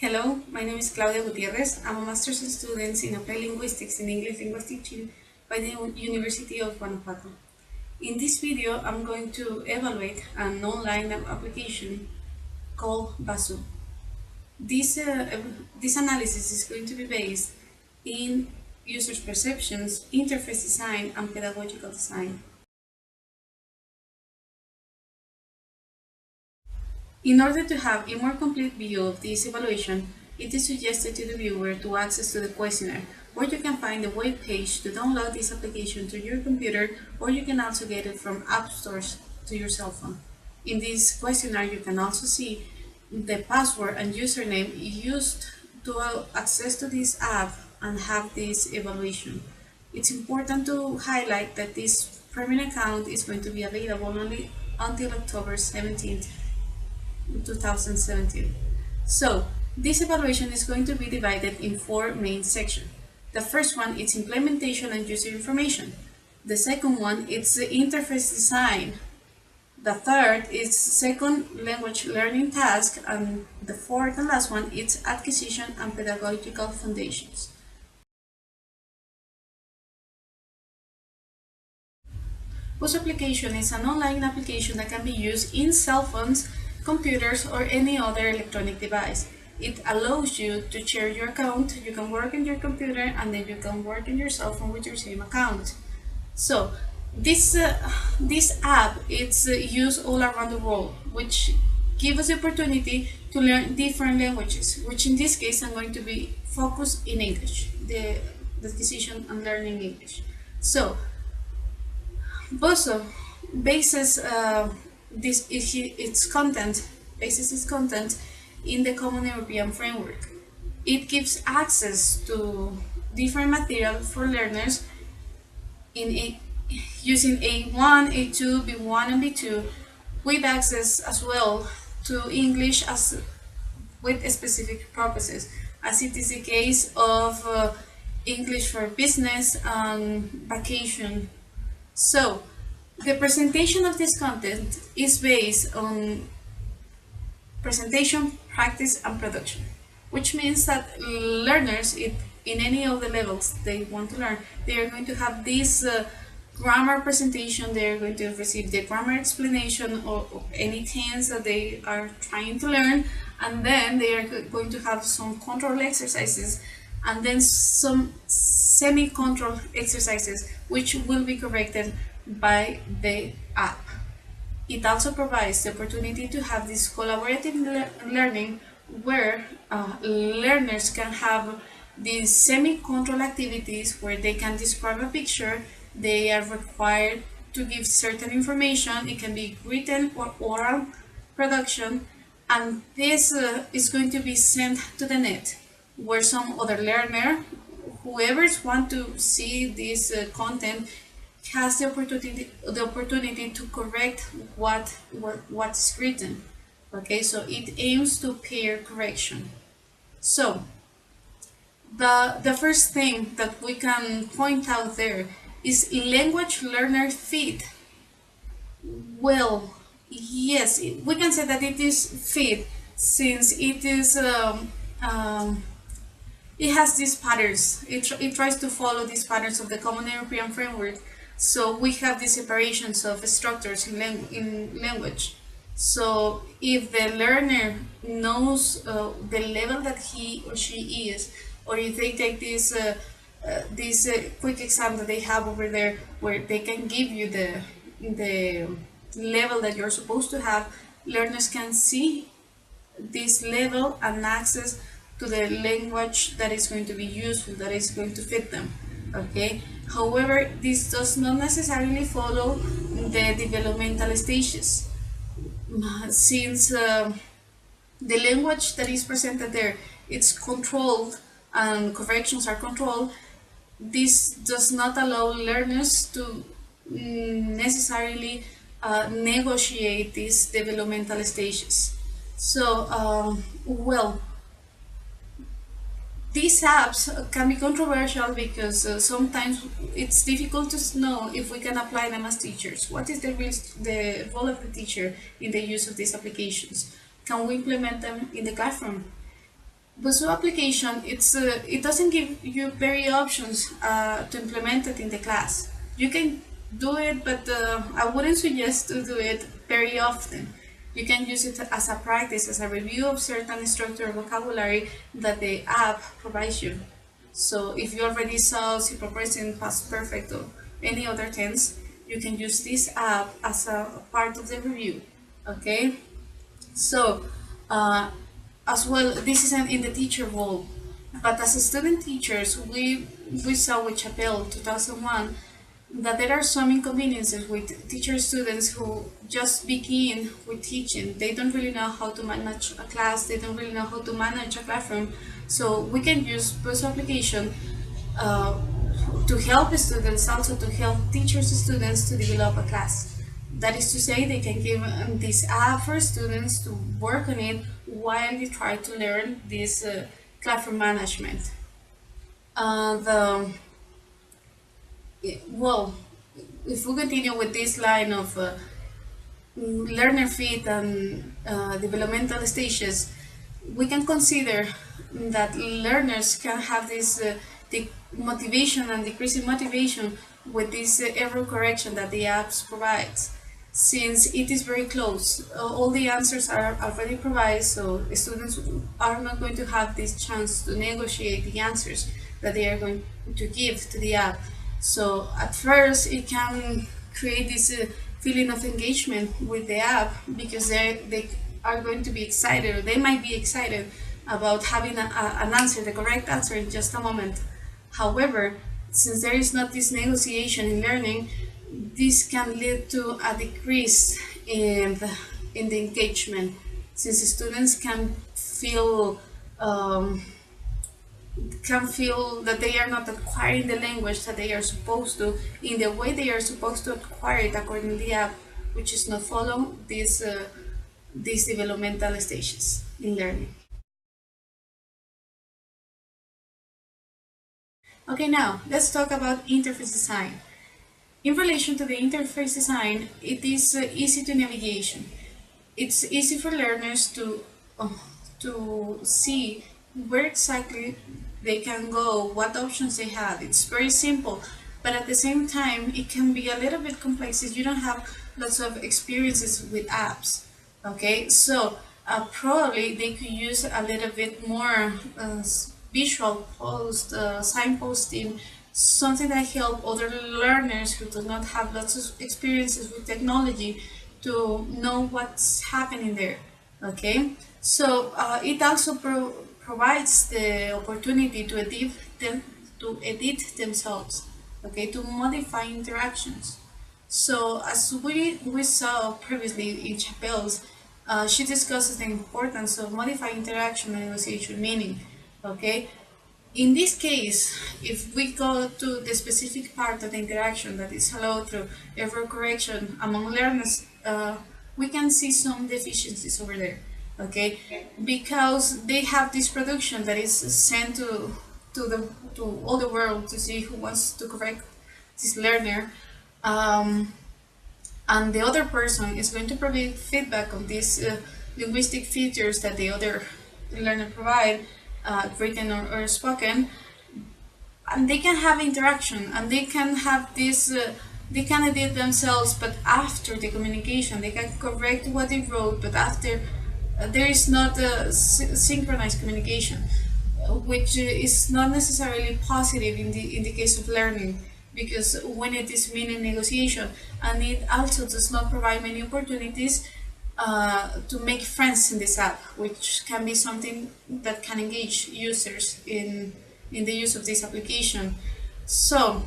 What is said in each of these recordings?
Hello, my name is Claudia Gutierrez. I'm a master's student in applied linguistics and English language teaching by the University of Guanajuato. In this video, I'm going to evaluate an online application called Basu. This analysis is going to be based in users' perceptions, interface design, and pedagogical design. In order to have a more complete view of this evaluation, it is suggested to the viewer to access to the questionnaire, where you can find the web page to download this application to your computer, or you can also get it from app stores to your cell phone. In this questionnaire, you can also see the password and username used to access to this app and have this evaluation. It's important to highlight that this premium account is going to be available only until October 17th. 2017. So this evaluation is going to be divided in four main sections. The first one is implementation and user information. The second one is the interface design. The third is second language learning task, and the fourth and last one is acquisition and pedagogical foundations. Bus application is an online application that can be used in cell phones, computers, or any other electronic device. It allows you to share your account. You can work on your computer and then you can work on your cell phone with your same account. So this app is used all around the world, which gives us the opportunity to learn different languages, which in this case I'm going to be focused in English, the decision on learning English. So Boso bases its content in the Common European Framework. It gives access to different material for learners using A1, A2, B1, and B2, with access as well to English with specific purposes, as it is the case of English for business and vacation. So the presentation of this content is based on presentation, practice, and production, which means that learners, in any of the levels they want to learn, they are going to have this grammar presentation. They are going to receive the grammar explanation or any tense that they are trying to learn, and then they are going to have some control exercises and then some semi-control exercises which will be corrected by the app. It also provides the opportunity to have this collaborative learning where learners can have these semi-control activities where they can describe a picture. They are required to give certain information. It can be written or oral production, and this is going to be sent to the net, where some other learner, whoever's want to see this content, has the opportunity to correct what's written. Okay, so it aims to peer correction. So the first thing that we can point out there is language learner fit. Well, yes, we can say that it is fit, since it is it has these patterns. It tries to follow these patterns of the Common European Framework. So we have these separations of structures in language. So if the learner knows the level that he or she is, or if they take this quick exam that they have over there, where they can give you the level that you're supposed to have, learners can see this level and access to the language that is going to be useful, that is going to fit them. Okay. However, this does not necessarily follow the developmental stages, since the language that is presented there, it's controlled and corrections are controlled. This does not allow learners to necessarily negotiate these developmental stages. So, well, these apps can be controversial because sometimes it's difficult to know if we can apply them as teachers. What is the role of the teacher in the use of these applications? Can we implement them in the classroom? Busuu application, it doesn't give you very options to implement it in the class. You can do it, but I wouldn't suggest to do it very often. You can use it as a practice, as a review of certain structural vocabulary that the app provides you. So if you already saw simple present, past perfect, or any other tense, you can use this app as a part of the review. Okay, so uh, as well, this is in the teacher role, but as a student teachers, we saw with Chapel 2001 that there are some inconveniences with teacher students who just begin with teaching. They don't really know how to manage a class. They don't really know how to manage a classroom. So we can use post application uh, to help students, also to help teachers and students to develop a class. That is to say, they can give this app for students to work on it while they try to learn this classroom management. The well, if we continue with this line of learner fit and developmental stages, we can consider that learners can have this the motivation and decreasing motivation with this error correction that the apps provides. Since it is very close, all the answers are already provided, so students are not going to have this chance to negotiate the answers that they are going to give to the app. So at first, it can create this feeling of engagement with the app because they are going to be excited, or they might be excited about having an answer, the correct answer in just a moment. However, since there is not this negotiation in learning, this can lead to a decrease in the engagement, since the students um, can feel that they are not acquiring the language that they are supposed to in the way they are supposed to acquire it according to the app, which is not follow these developmental stages in learning. Okay, now let's talk about interface design. In relation to the interface design, it is easy to navigation. It's easy for learners uh, to see where exactly they can go, what options they have. It's very simple, but at the same time, it can be a little bit complex if you don't have lots of experiences with apps. Okay, so probably they could use a little bit more visual post, signposting, something that help other learners who do not have lots of experiences with technology to know what's happening there. Okay, so it also provides the opportunity to edit themselves. Okay, to modify interactions. So as we saw previously in Chapel's, she discusses the importance of modifying interaction and negotiation meaning. Okay, in this case, if we go to the specific part of the interaction that is allowed through error correction among learners, we can see some deficiencies over there. Okay, because they have this production that is sent to all the world to see who wants to correct this learner. Um, and the other person is going to provide feedback on these linguistic features that the other learner provide, written or spoken, and they can have interaction and they can have this they can edit themselves, but after the communication they can correct what they wrote, but after there is not a synchronized communication, which is not necessarily positive in the case of learning, because when it is meaning negotiation, and it also does not provide many opportunities to make friends in this app, which can be something that can engage users in the use of this application. So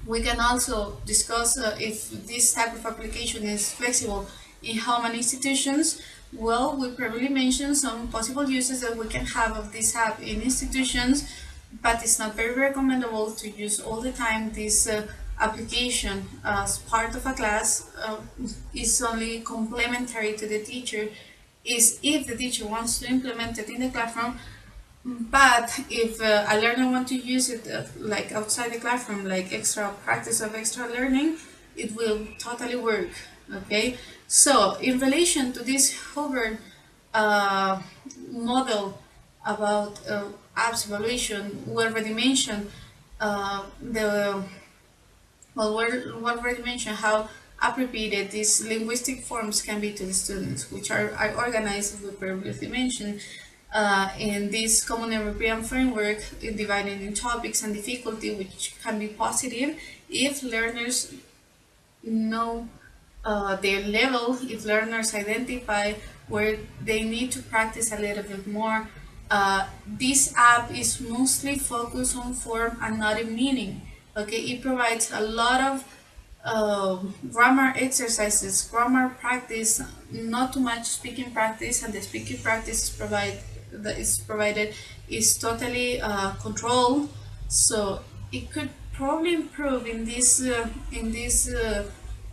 we can also discuss if this type of application is flexible in how many institutions. Well, we probably mentioned some possible uses that we can have of this app in institutions, but it's not very recommendable to use all the time this application as part of a class. Is only complementary to the teacher, is if the teacher wants to implement it in the classroom. But if a learner want to use it like outside the classroom, like extra practice of extra learning, it will totally work. Okay, so in relation to this hover uh, model about apps evaluation, we already mentioned the well, we already mentioned how abbreviated these linguistic forms can be to the students, which are organized, as we previously mentioned, in this common European framework, divided in topics and difficulty, which can be positive if learners know their level, if learners identify where they need to practice a little bit more. This app is mostly focused on form and not in meaning. Okay, it provides a lot of grammar exercises, grammar practice, not too much speaking practice, and the speaking practice that is provided is totally controlled. So it could probably improve in this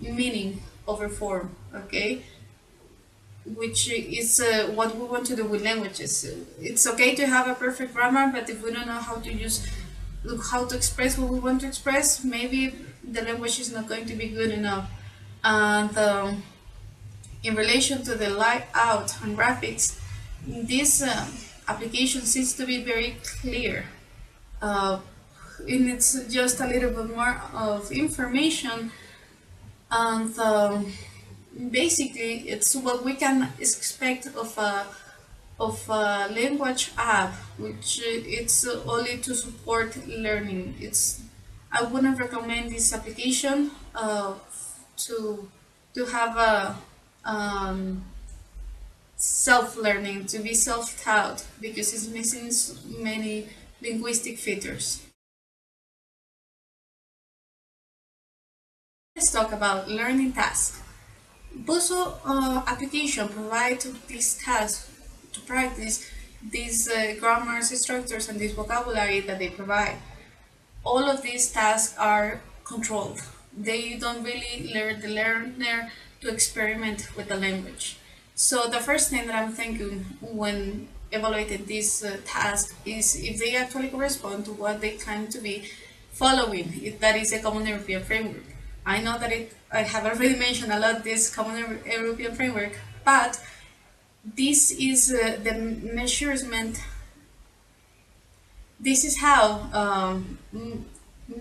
meaning over form. Okay, which is what we want to do with languages. It's okay to have a perfect grammar, but if we don't know how to use, how to express what we want to express, maybe the language is not going to be good enough. And in relation to the layout and graphics, this application seems to be very clear. Uh, and it's just a little bit more of information, and basically it's what we can expect of a language app, which it's only to support learning. It's I wouldn't recommend this application to to have a self-learning, to be self-taught, because it's missing many linguistic features. Let's talk about learning tasks. Buzo application provides these tasks to practice these grammar structures and this vocabulary that they provide. All of these tasks are controlled. They don't really let the learner to experiment with the language. So the first thing that I'm thinking when evaluating this task is if they actually correspond to what they claim to be following. If that is a common European framework. I know that I have already mentioned a lot this common European framework, but this is the measurement. This is how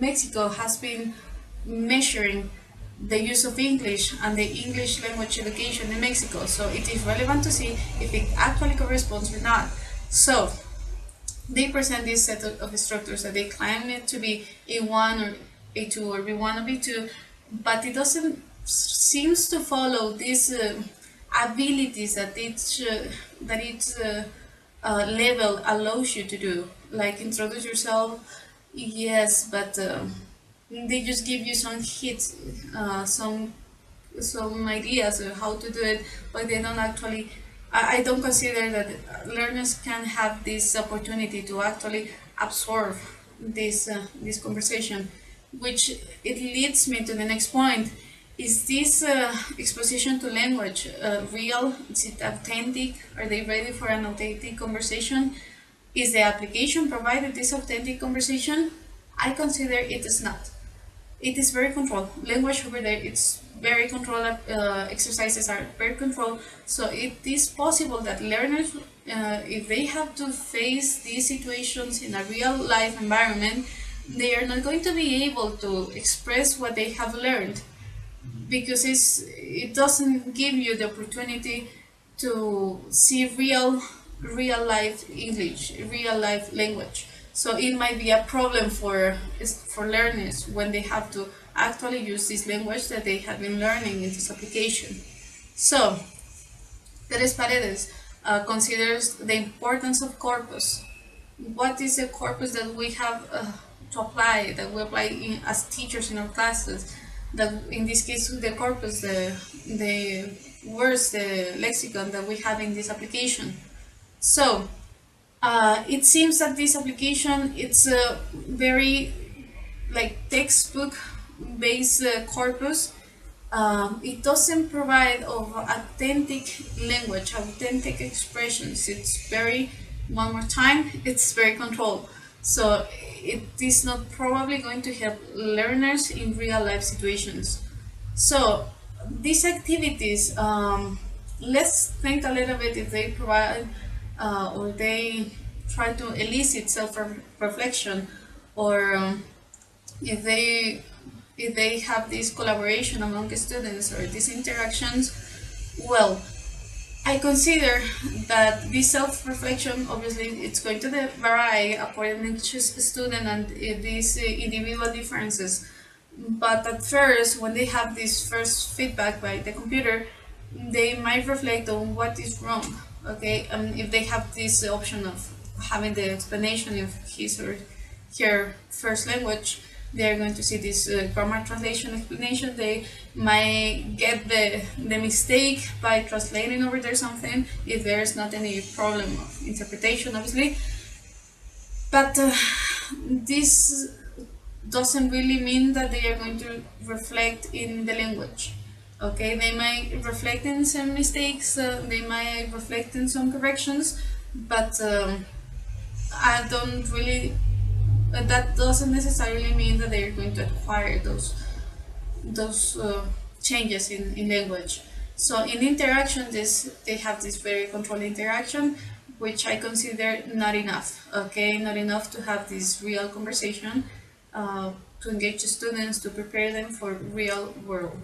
Mexico has been measuring the use of English and the English language education in Mexico. So it is relevant to see if it actually corresponds or not. So they present this set of structures that they claim it to be A1 or A2 or B1 or B2, but it doesn't seems to follow these abilities that each level allows you to do, like introduce yourself. Yes, but they just give you some hits, some ideas of how to do it, but they don't actually. I don't consider that learners can have this opportunity to actually absorb this conversation, which it leads me to the next point. Is this exposition to language real? Is it authentic? Are they ready for an authentic conversation? Is the application provided this authentic conversation? I consider it is not. It is very controlled. Language over there, it's very controlled. Exercises are very controlled. So it is possible that learners, if they have to face these situations in a real life environment, they are not going to be able to express what they have learned because it doesn't give you the opportunity to see real life English, real life language. So it might be a problem for learners when they have to actually use this language that they have been learning in this application. So Teres Paredes considers the importance of corpus. What is the corpus that we have to apply, that we apply as teachers in our classes? That in this case, the corpus, the words, the lexicon that we have in this application. So it seems that this application it's a very like textbook based corpus. It doesn't provide of authentic language, authentic expressions. It's very, one more time, it's very controlled. So it is not probably going to help learners in real life situations. So these activities let's think a little bit if they provide or they try to elicit self-reflection, or if they if they have this collaboration among students or these interactions. Well, I consider that this self-reflection, obviously, it's going to vary according to student and these individual differences. But at first, when they have this first feedback by the computer, they might reflect on what is wrong. Okay, if they have this option of having the explanation of his or her first language, they're going to see this grammar translation explanation. They might get the mistake by translating over there something if there's not any problem of interpretation, obviously. But this doesn't really mean that they are going to reflect in the language. Okay, they might reflect in some mistakes, they might reflect in some corrections, but I don't really. That doesn't necessarily mean that they are going to acquire those changes in language. So in interaction, they have this very controlled interaction, which I consider not enough. Okay, not enough to have this real conversation, to engage the students, to prepare them for real world.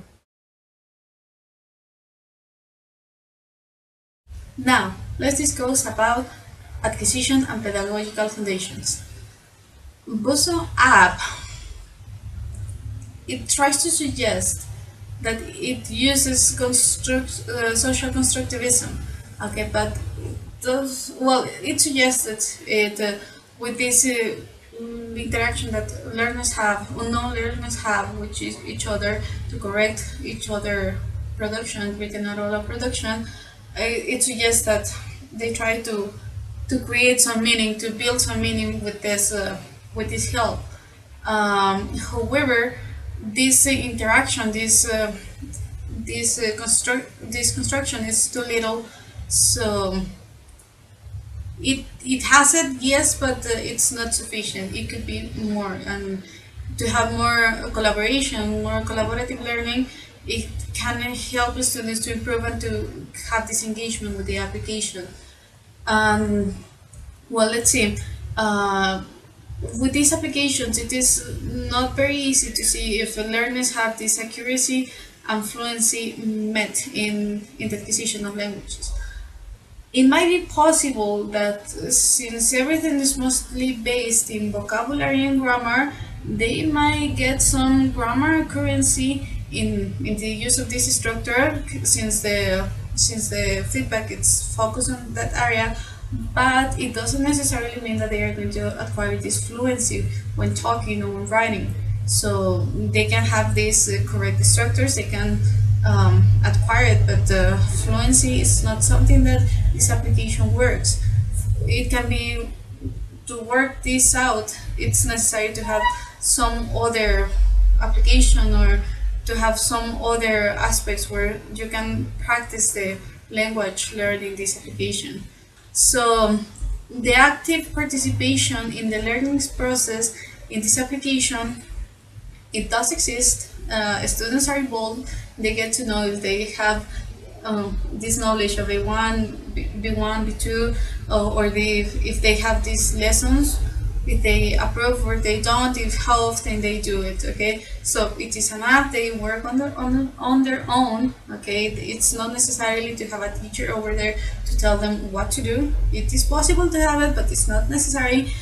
Now, let's discuss about acquisition and pedagogical foundations. Buzo app, it tries to suggest that it uses social constructivism. Okay, but those, well, it suggests that it with this interaction that learners have, unknown learners have with each other to correct each other production, written or oral production, it suggests that they try to create some meaning, to build some meaning with this help. However, this interaction, this construction is too little, so it has it, yes, but it's not sufficient. It could be more, and to have more collaboration, more collaborative learning, it can help the students to improve and to have this engagement with the application. Um, well, let's see. With these applications, it is not very easy to see if the learners have this accuracy and fluency met in the acquisition of languages. It might be possible that since everything is mostly based in vocabulary and grammar, they might get some grammar accuracy in the use of this structure, since the feedback is focused on that area, but it doesn't necessarily mean that they are going to acquire this fluency when talking or when writing. So they can have these correct structures, they can acquire it, but fluency is not something that this application works. It can be, to work this out, it's necessary to have some other application, or to have some other aspects where you can practice the language learning this application. So the active participation in the learning process in this application, it does exist. Students are involved. They get to know if they have this knowledge of A1, B1, B2, if they have these lessons, if they approve or they don't, if how often they do it. Okay, so it is an app. They work on their own. Okay, it's not necessarily to have a teacher over there to tell them what to do. It is possible to have it, but it's not necessary.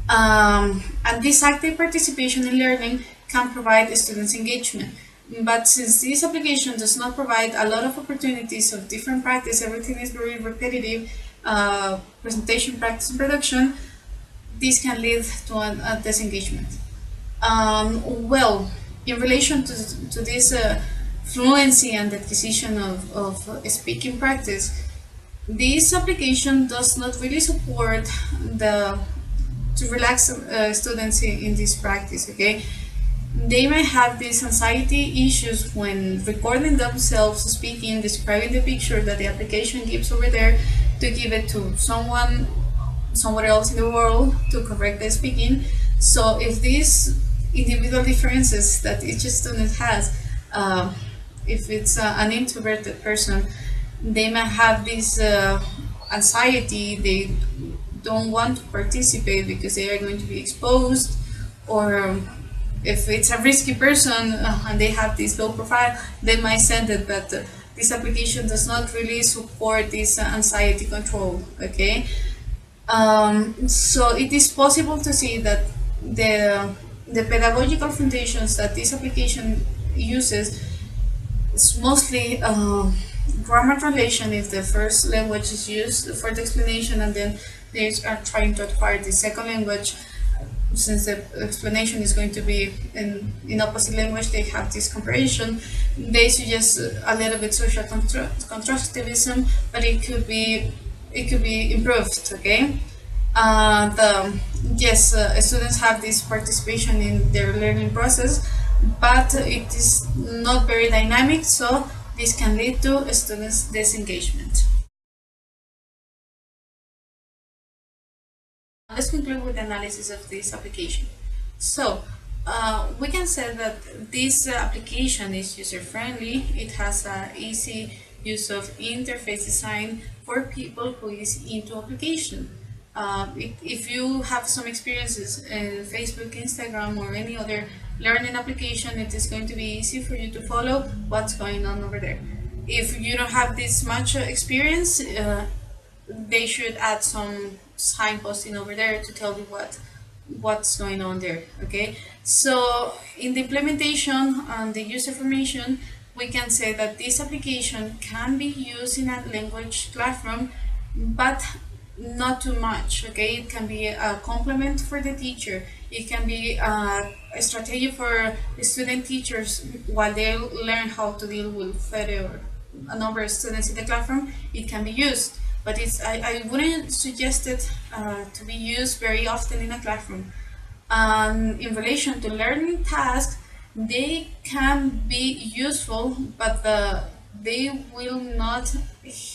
And this active participation in learning can provide students engagement. But since this application does not provide a lot of opportunities of different practice, everything is very repetitive, presentation, practice, and production, this can lead to a disengagement. Well, in relation to this fluency and acquisition of speaking practice, this application does not really support the to relax students in this practice. Okay, they may have these anxiety issues when recording themselves speaking, describing the picture that the application gives over there, to give it to someone somewhere else in the world to correct the speaking. So if these individual differences that each student has, if it's an introverted person, They may have this anxiety. They don't want to participate because they are going to be exposed, or if it's a risky person and they have this low profile, they might send it, but this application does not really support this anxiety control. Okay, so it is possible to see that the pedagogical foundations that this application uses is mostly grammar translation if the first language is used for the explanation, and then they are trying to acquire the second language. Since the explanation is going to be in opposite language, they have this comparison. They suggest a little bit social constructivism, but it could be improved. Okay, yes, students have this participation in their learning process, but it is not very dynamic, so this can lead to students disengagement. Let's conclude with the analysis of this application. So, we can say that this application is user-friendly. It has a easy use of interface design for people who is into application. If you have some experiences in Facebook, Instagram, or any other learning application, it is going to be easy for you to follow what's going on over there. If you don't have this much experience, they should add some signposting over there to tell you what's going on there. Okay, so in the implementation and the user information, we can say that this application can be used in a language classroom, but not too much. Okay, it can be a complement for the teacher. It can be a strategy for student teachers while they learn how to deal with 30 or a number of students in the classroom. It can be used, but I wouldn't suggest it to be used very often in a classroom. In relation to learning tasks, they can be useful, but they will not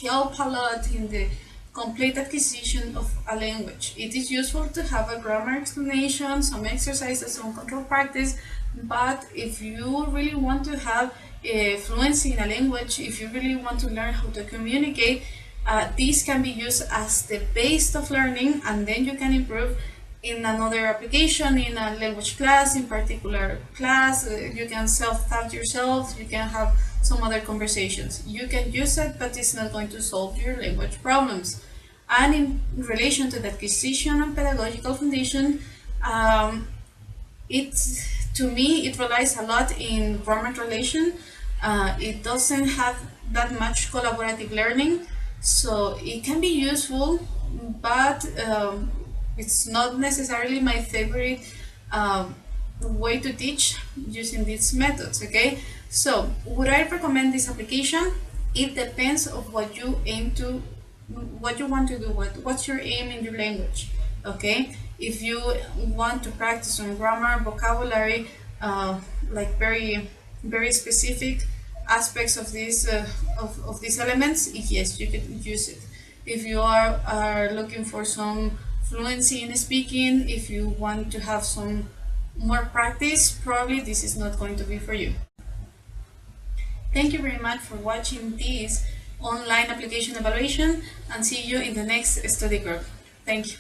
help a lot in the complete acquisition of a language. It is useful to have a grammar explanation, some exercises, some control practice, but if you really want to have fluency in a language, if you really want to learn how to communicate, this can be used as the base of learning, and then you can improve in another application, in a language class, in particular class. You can self-taught yourself, you can have some other conversations. You can use it, but it's not going to solve your language problems. And in relation to the acquisition and pedagogical foundation, it to me it relies a lot in grammar translation. It doesn't have that much collaborative learning, so it can be useful, but it's not necessarily my favorite way to teach using these methods. Okay, so would I recommend this application? It depends of what you aim to, what you want to do, what's your aim in your language. Okay, if you want to practice on grammar, vocabulary, like very specific aspects of these elements, yes, you can use it. If you are looking for some fluency in speaking, if you want to have some more practice, probably this is not going to be for you. Thank you very much for watching this online application evaluation, and see you in the next study group. Thank you.